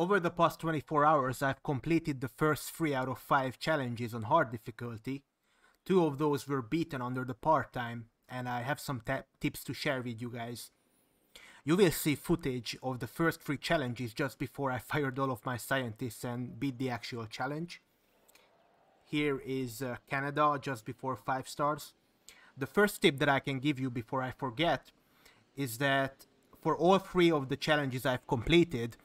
Over the past 24 hours, I've completed the first 3 out of 5 challenges on hard difficulty. 2 of those were beaten under the part-time, and I have some tips to share with you guys. You will see footage of the first 3 challenges just before I fired all of my scientists and beat the actual challenge. Here is Canada just before 5 stars. The first tip that I can give you before I forget is that for all 3 of the challenges I've completed,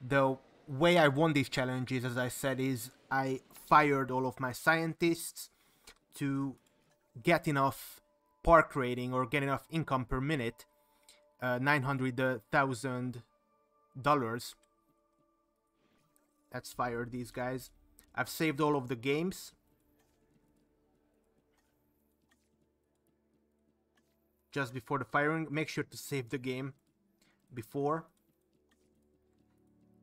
the way I won these challenges, as I said, is I fired all of my scientists to get enough park rating or get enough income per minute, $900,000. Let's fire these guys. I've saved all of the games. Just before the firing, make sure to save the game before.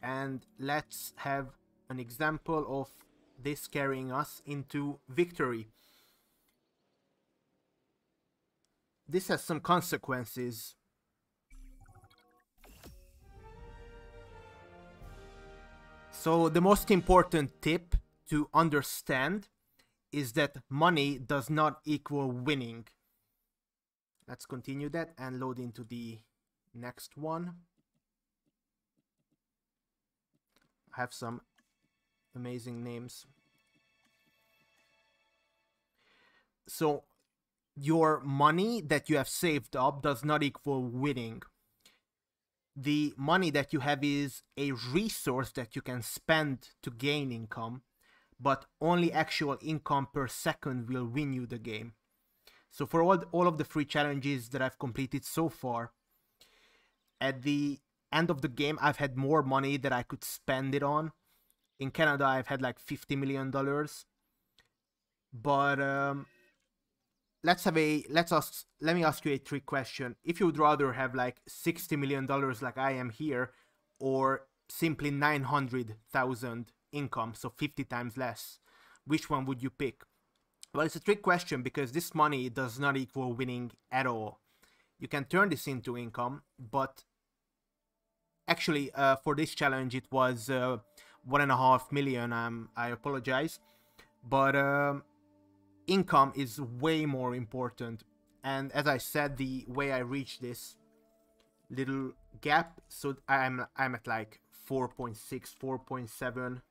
And let's have an example of this carrying us into victory. This has some consequences. So the most important tip to understand is that money does not equal winning. Let's continue that and load into the next one. I have some amazing names. So your money that you have saved up does not equal winning. The money that you have is a resource that you can spend to gain income, but only actual income per second will win you the game. So for all of the 3 challenges that I've completed so far, at the end of the game I've had more money that I could spend it on. In Canada I've had like $50 million. But let me ask you a trick question. If you would rather have like $60 million like I am here, or simply 900,000 income, so 50 times less, which one would you pick? Well, it's a trick question because this money does not equal winning at all. You can turn this into income, but actually for this challenge it was 1.5 million. I apologize, but income is way more important. And as I said, the way I reached this little gap, so I'm at like 4.6, 4.7,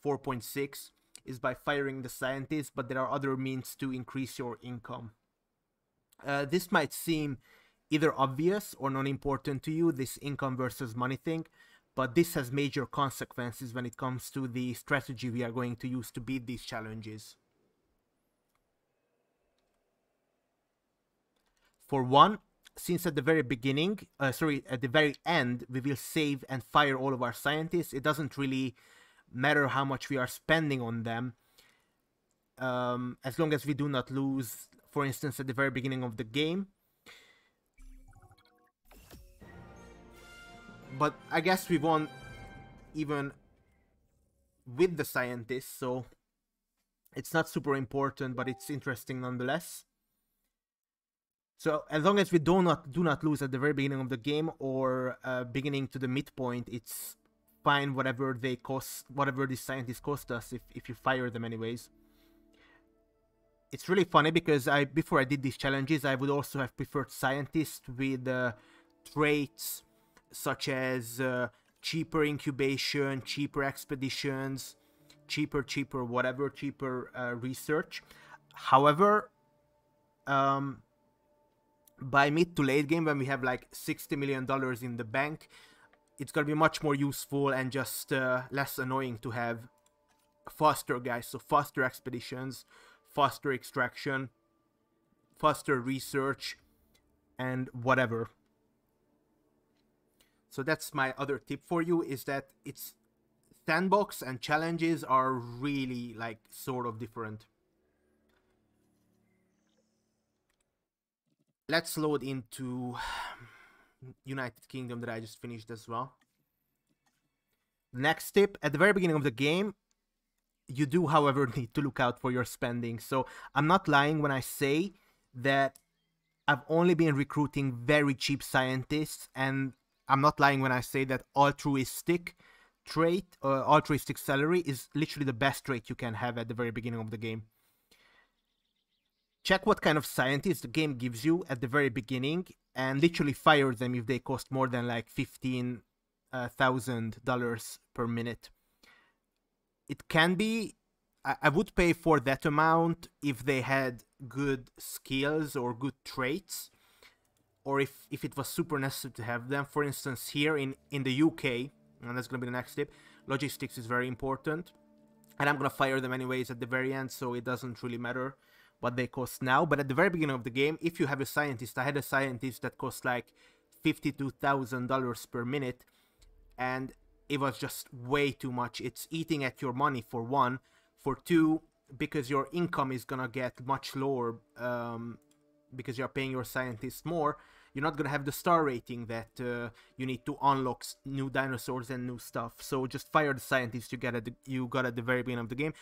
4.6 is by firing the scientists, but there are other means to increase your income. This might seem either obvious or non-important to you, this income versus money thing, but this has major consequences when it comes to the strategy we are going to use to beat these challenges. For one, since at the very beginning, at the very end, we will save and fire all of our scientists, it doesn't really matter how much we are spending on them, as long as we do not lose, for instance, at the very beginning of the game. But I guess we won even with the scientists, so it's not super important, but it's interesting nonetheless. So as long as we do not lose at the very beginning of the game or beginning to the midpoint, it's fine whatever they cost, whatever these scientists cost us if you fire them anyways. It's really funny because before I did these challenges, I would also have preferred scientists with traits such as cheaper incubation, cheaper expeditions, cheaper research. However, by mid to late game, when we have like $60 million in the bank, it's gonna be much more useful and just less annoying to have faster guys, so faster expeditions, faster extraction, faster research, and whatever. So that's my other tip for you, is that it's sandbox and challenges are really like sort of different. Let's load into United Kingdom that I just finished as well. Next tip, at the very beginning of the game, you do, however, need to look out for your spending. So I'm not lying when I say that I've only been recruiting very cheap scientists, and I'm not lying when I say that altruistic trait, altruistic salary is literally the best trait you can have at the very beginning of the game. Check what kind of scientists the game gives you at the very beginning and literally fire them if they cost more than like $15,000 per minute. It can be, I would pay for that amount if they had good skills or good traits, or if it was super necessary to have them. For instance, here in the UK, and that's going to be the next tip, logistics is very important. And I'm going to fire them anyways at the very end, so it doesn't really matter what they cost now. But at the very beginning of the game, if you have a scientist, I had a scientist that cost like $52,000 per minute, and it was just way too much. It's eating at your money, for one. For two, because your income is gonna get much lower, because you're paying your scientists more, you're not gonna have the star rating that you need to unlock new dinosaurs and new stuff. So just fire the scientists you got at the very beginning of the game,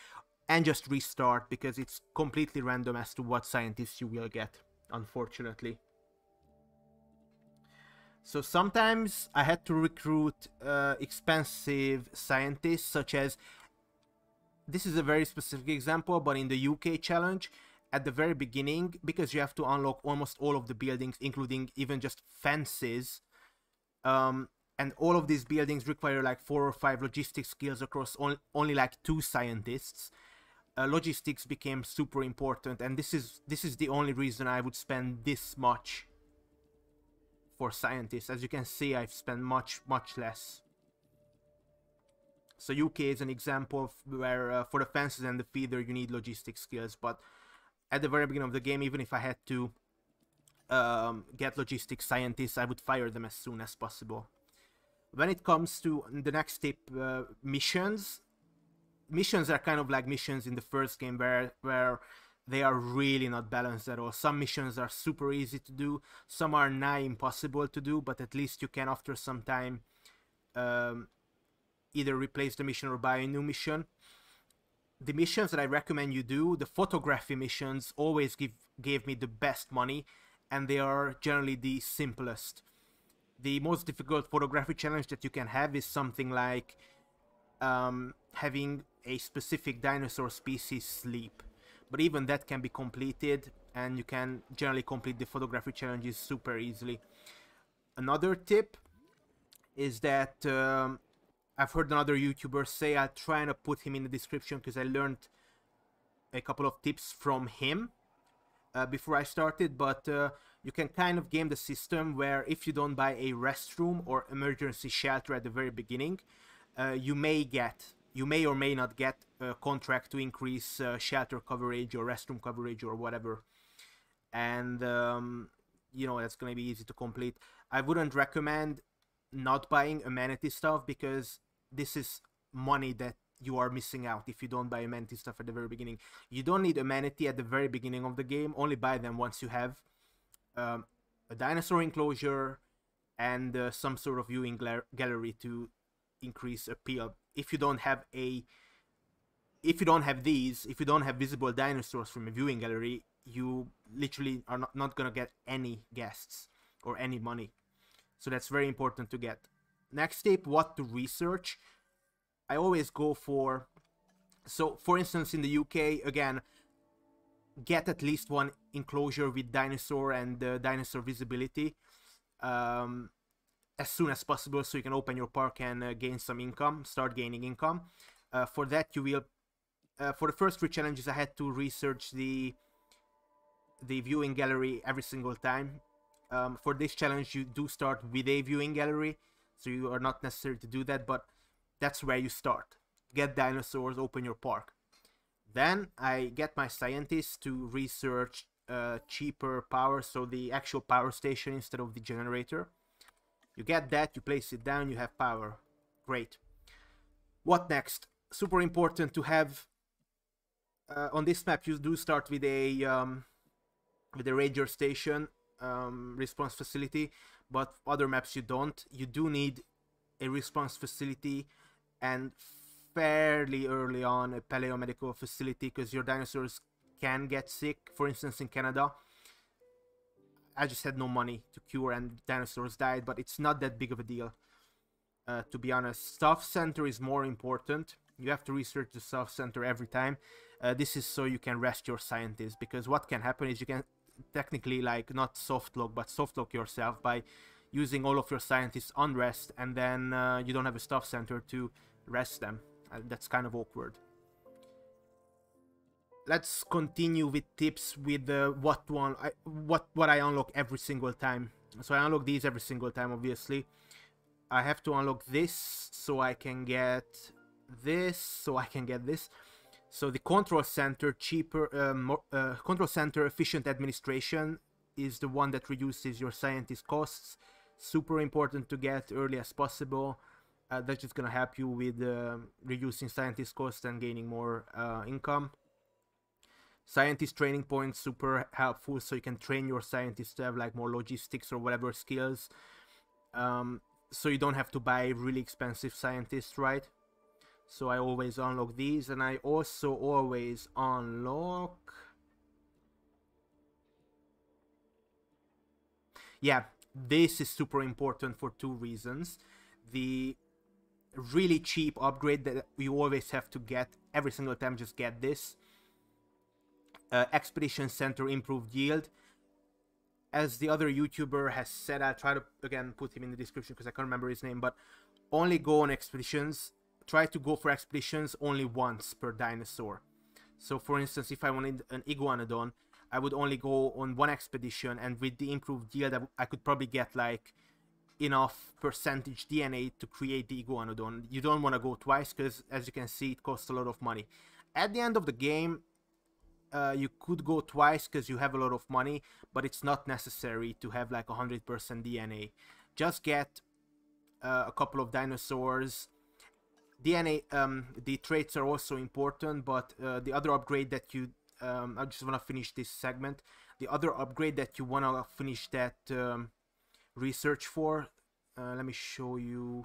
and just restart, because it's completely random as to what scientists you will get, unfortunately. So sometimes I had to recruit expensive scientists, such as, this is a very specific example, but in the UK challenge, at the very beginning, because you have to unlock almost all of the buildings, including even just fences, and all of these buildings require like 4 or 5 logistics skills across only like 2 scientists. Logistics became super important, and this is the only reason I would spend this much for scientists. As you can see, I've spent much less. So UK is an example of where for the fences and the feeder you need logistics skills, but at the very beginning of the game, even if I had to get logistics scientists, I would fire them as soon as possible. When it comes to the next tip, missions are kind of like missions in the first game, where they are really not balanced at all. Some missions are super easy to do, some are nigh impossible to do, but at least you can, after some time, either replace the mission or buy a new mission. The missions that I recommend you do, the photography missions, always gave me the best money, and they are generally the simplest. The most difficult photography challenge that you can have is something like having a specific dinosaur species sleep. But even that can be completed, and you can generally complete the photography challenges super easily. Another tip is that I've heard another YouTuber say, I'll try and put him in the description because I learned a couple of tips from him before I started, but you can kind of game the system where if you don't buy a restroom or emergency shelter at the very beginning, you may or may not get a contract to increase shelter coverage or restroom coverage or whatever. And you know, that's going to be easy to complete. I wouldn't recommend not buying amenity stuff, because this is money that you are missing out if you don't buy amenity stuff at the very beginning. You don't need amenity at the very beginning of the game, only buy them once you have a dinosaur enclosure and some sort of viewing gallery to increase appeal. If you don't have visible dinosaurs from a viewing gallery, you literally are not gonna get any guests or any money. So that's very important to get. Next tip, what to research. I always go for, so for instance in the UK, again, get at least one enclosure with dinosaur and dinosaur visibility as soon as possible, so you can open your park and gain some income, start gaining income. For that you will, for the first 3 challenges I had to research the viewing gallery every single time. For this challenge you do start with a viewing gallery, so you are not necessary to do that, but that's where you start. Get dinosaurs, open your park. Then I get my scientists to research cheaper power, so the actual power station instead of the generator. You get that, you place it down, you have power. Great. What next? Super important to have, on this map you do start with a ranger station response facility, but other maps you don't. You do need a response facility, and fairly early on a paleomedical facility, because your dinosaurs can get sick. For instance, in Canada, I just had no money to cure and dinosaurs died, but it's not that big of a deal. To be honest, staff center is more important. You have to research the staff center every time. This is so you can rest your scientists, because what can happen is you can technically, like, not soft lock, but soft lock yourself by using all of your scientists on rest, and then you don't have a staff center to rest them. That's kind of awkward. Let's continue with tips with what I unlock every single time. So I unlock these every single time, obviously. I have to unlock this so I can get this, so I can get this. So the control center, control center efficient administration is the one that reduces your scientist costs. Super important to get early as possible. That's just gonna help you with reducing scientist costs and gaining more income. Scientist training points, super helpful, so you can train your scientists to have like more logistics or whatever skills. So you don't have to buy really expensive scientists, right? So I always unlock these, and I also always unlock... Yeah, this is super important for two reasons. The really cheap upgrade that you always have to get every single time, just get this. Expedition Center improved yield. As the other YouTuber has said, I'll try to again put him in the description because I can't remember his name, but only go on expeditions. Try to go for expeditions only once per dinosaur. So for instance, if I wanted an iguanodon, I would only go on one expedition, and with the improved yield I could probably get like enough percentage DNA to create the iguanodon. You don't want to go twice because, as you can see, it costs a lot of money. At the end of the game, you could go twice because you have a lot of money, but it's not necessary to have like 100% DNA. Just get a couple of dinosaurs. DNA, the traits are also important, but the other upgrade that you, I just want to finish this segment. The other upgrade that you want to finish that research for, let me show you.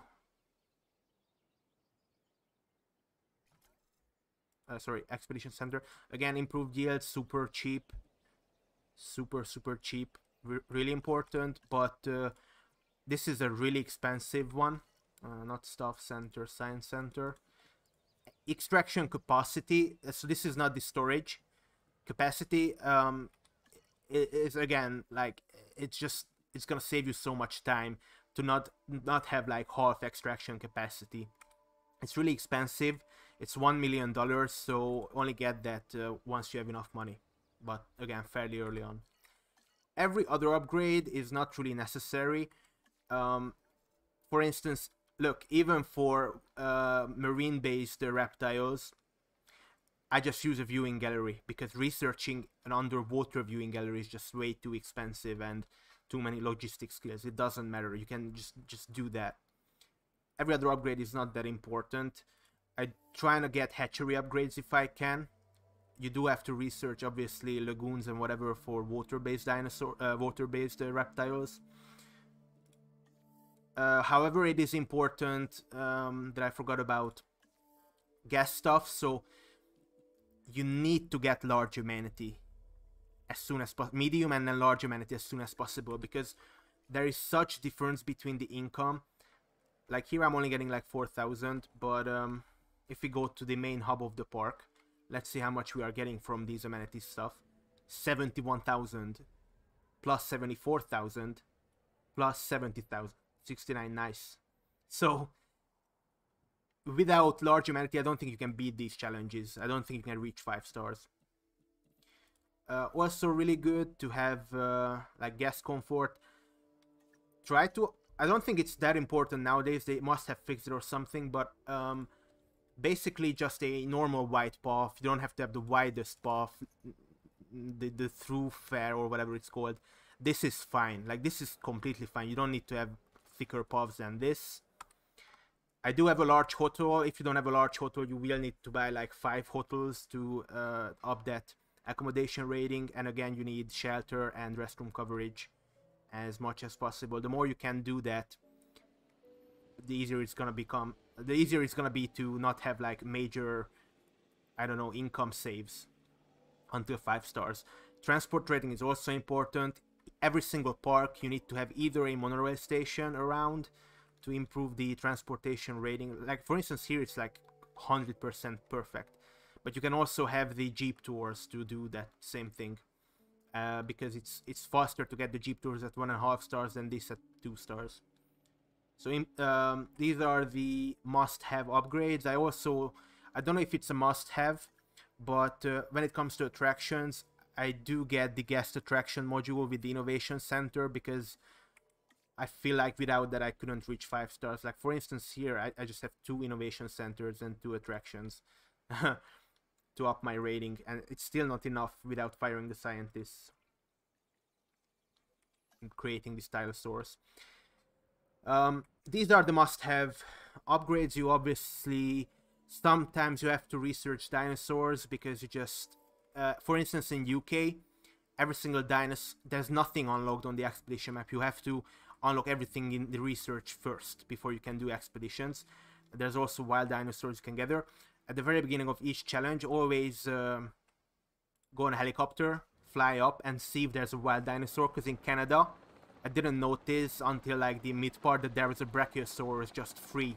Sorry, Expedition Center. Again, improved yield, super cheap. Super cheap. Really important, but this is a really expensive one. Not Staff Center, Science Center. Extraction capacity. So this is not the storage. Capacity is again like it's gonna save you so much time to not have like half extraction capacity. It's really expensive. It's $1 million, so only get that once you have enough money. But again, fairly early on. Every other upgrade is not really necessary. For instance, look, even for marine-based reptiles, I just use a viewing gallery because researching an underwater viewing gallery is just way too expensive and too many logistic skills. It doesn't matter. You can just do that. Every other upgrade is not that important. I try to get hatchery upgrades if I can. You do have to research, obviously, lagoons and whatever for water-based reptiles. However, it is important that I forgot about gas stuff. So you need to get large humanity as soon as possible, medium and then large humanity as soon as possible, because there is such difference between the income. Like here, I'm only getting like 4,000, but if we go to the main hub of the park, let's see how much we are getting from these amenities stuff. 71,000 plus 74,000 plus 70,000. 69, nice. So without large humanity, I don't think you can beat these challenges. I don't think you can reach 5 stars. Also really good to have like guest comfort. Try to, I don't think it's that important nowadays. They must have fixed it or something, but basically just a normal wide path. You don't have to have the widest path, the thoroughfare or whatever it's called. This is fine. Like, this is completely fine. You don't need to have thicker paths than this. I do have a large hotel. If you don't have a large hotel, you will need to buy like 5 hotels to up that accommodation rating. And again, you need shelter and restroom coverage as much as possible. The more you can do that, the easier it's gonna become. The easier it's gonna be to not have like major, I don't know, income saves until 5 stars. Transport rating is also important. every single park you need to have either a monorail station around to improve the transportation rating. Like for instance here it's like 100% perfect, but you can also have the jeep tours to do that same thing, because it's faster to get the jeep tours at 1.5 stars than this at 2 stars. So these are the must-have upgrades. I don't know if it's a must-have, but when it comes to attractions, I do get the guest attraction module with the innovation center, because I feel like without that I couldn't reach 5 stars. Like for instance here, I just have 2 innovation centers and 2 attractions to up my rating, and it's still not enough without firing the scientists and creating these Dinosaurs. These are the must-have upgrades. You obviously sometimes you have to research dinosaurs, because you just for instance in UK, every single dinosaur, there's nothing unlocked on the expedition map. You have to unlock everything in the research first before you can do expeditions. There's also wild dinosaurs you can gather. At the very beginning of each challenge, always go on a helicopter, fly up and see if there's a wild dinosaur, because in Canada I didn't notice until like the mid part that there was a brachiosaurus just free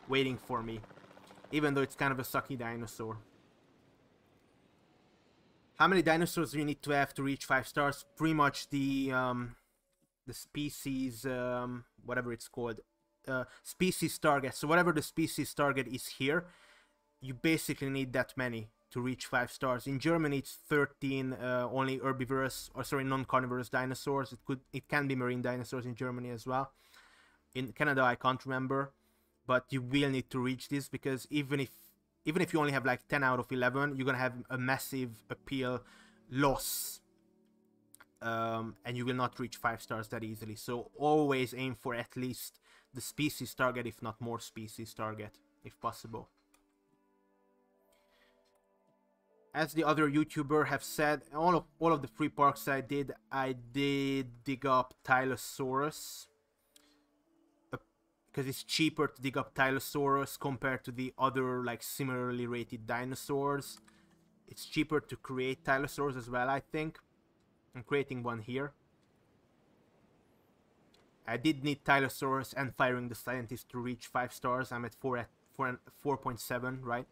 waiting for me, even though it's kind of a sucky dinosaur. How many dinosaurs do you need to have to reach 5 stars? Pretty much the species, whatever it's called, species target. So whatever the species target is here, you basically need that many to reach 5 stars. In Germany it's 13 only herbivorous, or sorry, non-carnivorous dinosaurs. It can be marine dinosaurs in Germany as well. In Canada I can't remember, but you will need to reach this, because even if you only have like 10 out of 11, you're gonna have a massive appeal loss, and you will not reach 5 stars that easily. So always aim for at least the species target, if not more species target, if possible. As the other YouTuber have said, all of the free parks I did dig up Tylosaurus, because it's cheaper to dig up Tylosaurus compared to the other like similarly rated dinosaurs. It's cheaper to create Tylosaurs as well, I think. I'm creating one here. I did need Tylosaurus and firing the scientist to reach 5 stars. I'm at 4.7, right?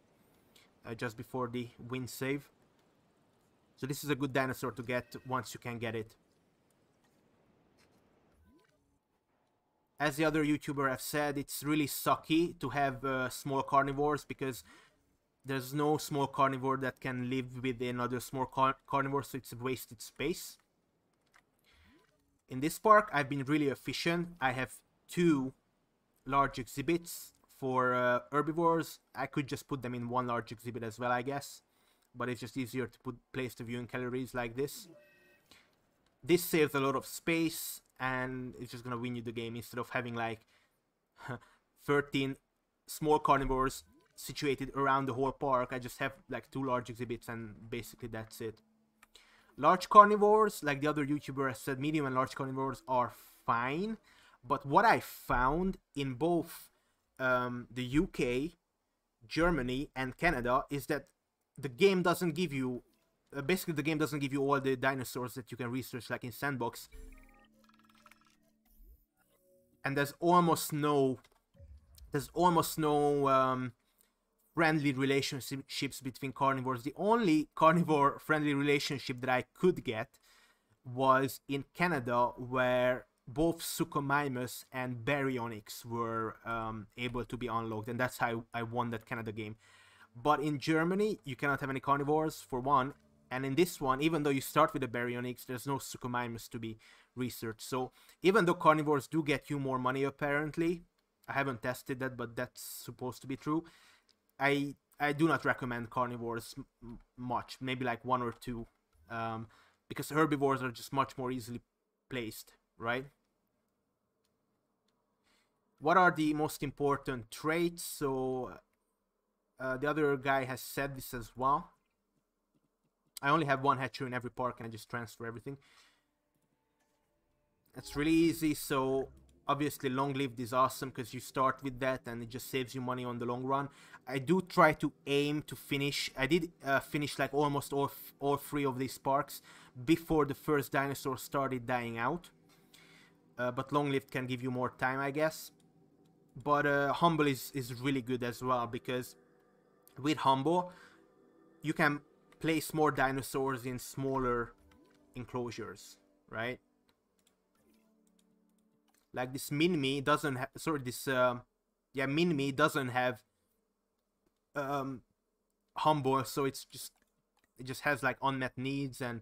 Just before the win save. So this is a good dinosaur to get once you can get it. As the other YouTuber have said, it's really sucky to have small carnivores, because there's no small carnivore that can live within other small carnivores, so it's wasted space. In this park, I've been really efficient. I have 2 large exhibits for herbivores. I could just put them in one large exhibit as well, I guess, but it's just easier to place the viewing galleries like this. This saves a lot of space, and it's just gonna win you the game. Instead of having like 13 small carnivores situated around the whole park, I just have like 2 large exhibits, and basically that's it. Large carnivores, like the other YouTuber has said, medium and large carnivores are fine, but what I found in both the UK, Germany and Canada is that the game doesn't give you basically the game doesn't give you all the dinosaurs that you can research like in Sandbox, and there's almost no friendly relationships between carnivores. The only carnivore friendly relationship that I could get was in Canada, where both Suchomimus and Baryonyx were able to be unlocked, and that's how I won that Canada game. But in Germany, you cannot have any carnivores, for one, and in this one, even though you start with a Baryonyx, there's no Suchomimus to be researched. So even though carnivores do get you more money, apparently, I haven't tested that, but that's supposed to be true, I do not recommend carnivores much, maybe like 1 or 2, because herbivores are just much more easily placed, right? What are the most important traits? So the other guy has said this as well. I only have 1 hatchery in every park, and I just transfer everything. It's really easy. So obviously long-lived is awesome because you start with that and it just saves you money on the long run. I do try to aim to finish. I did finish like almost all 3 of these parks, before the first dinosaurs started dying out. But long-lived can give you more time, I guess. But humble is really good as well, because with humble you can place more dinosaurs in smaller enclosures, right? Like this Min-Me doesn't have, sorry, this yeah, Min-Me doesn't have humble, so it just has like unmet needs and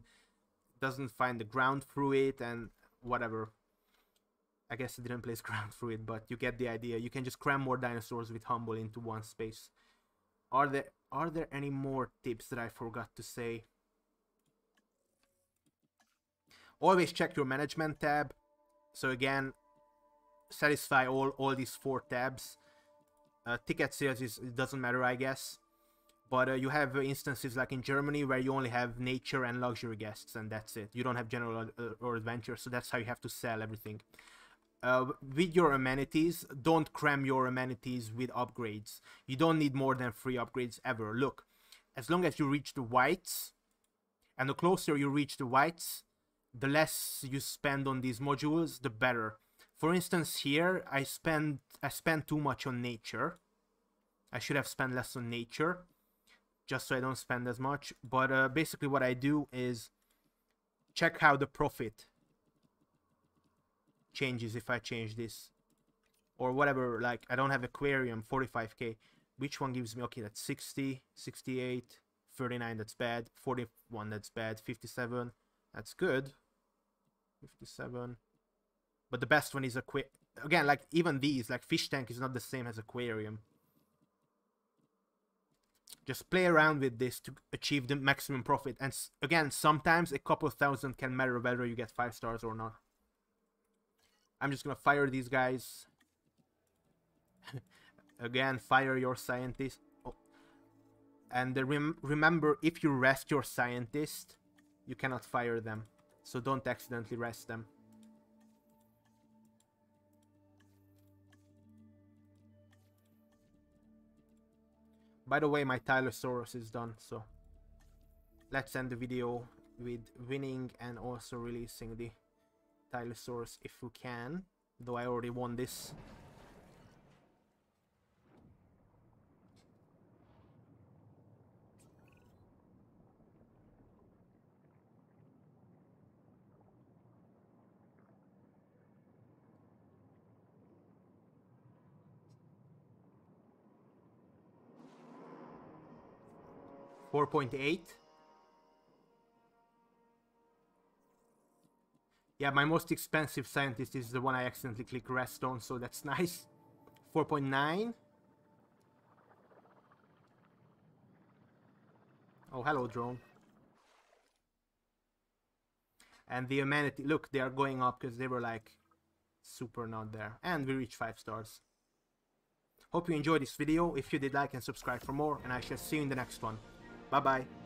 doesn't find the ground through it and whatever. I guess it didn't place ground through it, but you get the idea. You can just cram more dinosaurs with humble into one space. Are there any more tips that I forgot to say? Always check your management tab. So again, satisfy all these 4 tabs. Ticket sales it doesn't matter, I guess. But you have instances like in Germany where you only have nature and luxury guests, and that's it. You don't have general or adventure, so that's how you have to sell everything. With your amenities, don't cram your amenities with upgrades. You don't need more than 3 upgrades ever. Look, as long as you reach the whites, and the closer you reach the whites, the less you spend on these modules, the better. For instance, here I spent too much on nature. I should have spent less on nature, just so I don't spend as much. But basically what I do is check how the profit changes if I change this. Or whatever, like I don't have aquarium, 45k. Which one gives me, okay, that's 60, 68, 39, that's bad, 41, that's bad, 57, that's good. 57. But the best one is again, like even these, like fish tank is not the same as aquarium. Just play around with this to achieve the maximum profit. And again, sometimes a couple thousand can matter whether you get 5 stars or not. I'm just gonna fire these guys. Again, fire your scientist. Oh. And remember, if you rest your scientist, you cannot fire them. So don't accidentally rest them. By the way, my Tylosaurus is done, so let's end the video with winning and also releasing the Tylosaurus if we can, though I already won this. $4.8. Yeah, my most expensive scientist is the one I accidentally click rest on, so that's nice. 4.9. Oh, hello, drone. And the amenity, look, they are going up because they were like super not there. And we reached 5 stars. Hope you enjoyed this video. If you did, like and subscribe for more, and I shall see you in the next one. Bye bye.